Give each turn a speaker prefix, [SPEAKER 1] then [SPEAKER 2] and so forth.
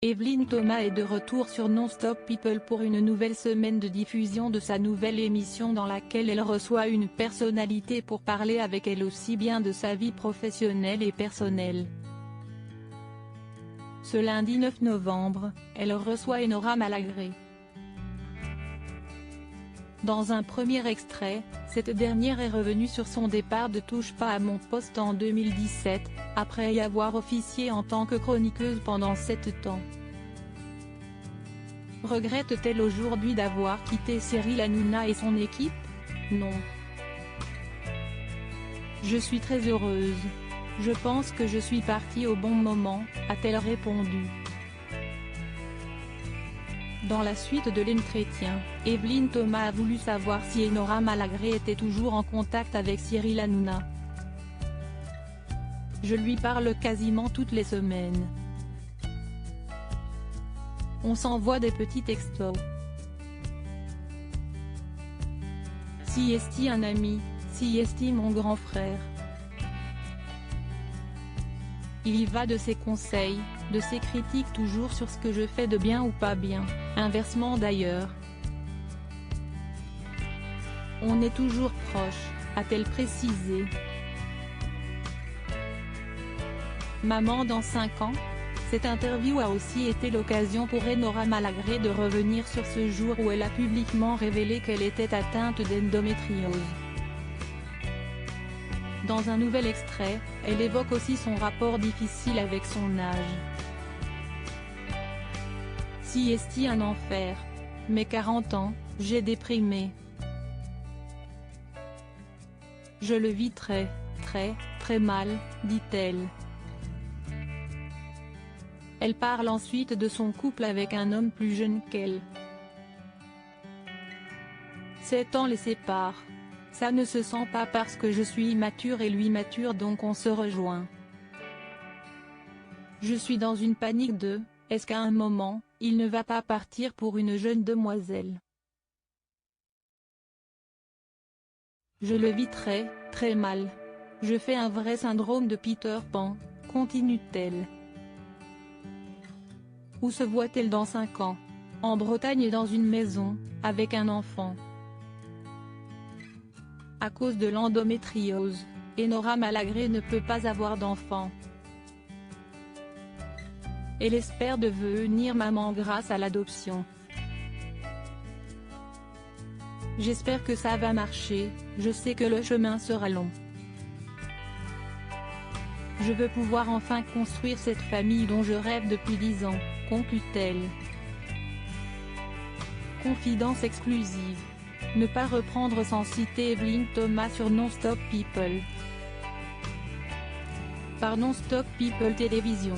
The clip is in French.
[SPEAKER 1] Evelyne Thomas est de retour sur Non-Stop People pour une nouvelle semaine de diffusion de sa nouvelle émission dans laquelle elle reçoit une personnalité pour parler avec elle aussi bien de sa vie professionnelle et personnelle. Ce lundi 9 novembre, elle reçoit Enora Malagré. Dans un premier extrait, cette dernière est revenue sur son départ de Touche pas à mon poste en 2017, après y avoir officié en tant que chroniqueuse pendant 7 ans. Regrette-t-elle aujourd'hui d'avoir quitté Cyril Hanouna et son équipe? Non. Je suis très heureuse. Je pense que je suis partie au bon moment, a-t-elle répondu. Dans la suite de l'entretien, Evelyne Thomas a voulu savoir si Enora Malagré était toujours en contact avec Cyril Hanouna. Je lui parle quasiment toutes les semaines. On s'envoie des petits textos. Si est-il un ami, si est-il mon grand frère. Il y va de ses conseils, de ses critiques toujours sur ce que je fais de bien ou pas bien, inversement d'ailleurs. On est toujours proches, a-t-elle précisé. Maman dans 5 ans? Cette interview a aussi été l'occasion pour Enora Malagré de revenir sur ce jour où elle a publiquement révélé qu'elle était atteinte d'endométriose. Dans un nouvel extrait, elle évoque aussi son rapport difficile avec son âge. Si est-il un enfer? Mes 40 ans, j'ai déprimé. Je le vis très mal, dit-elle. Elle parle ensuite de son couple avec un homme plus jeune qu'elle. 7 ans les séparent. Ça ne se sent pas parce que je suis immature et lui mature donc on se rejoint. Je suis dans une panique de, est-ce qu'à un moment, il ne va pas partir pour une jeune demoiselle? Je le vis très mal. Je fais un vrai syndrome de Peter Pan, continue-t-elle. Où se voit-elle dans 5 ans? En Bretagne dans une maison, avec un enfant. À cause de l'endométriose, Enora Malagré ne peut pas avoir d'enfant. Elle espère devenir maman grâce à l'adoption. J'espère que ça va marcher, je sais que le chemin sera long. Je veux pouvoir enfin construire cette famille dont je rêve depuis 10 ans, conclut-elle. Confidence exclusive. Ne pas reprendre sans citer Evelyne Thomas sur Non-Stop People. Par Non-Stop People Télévision.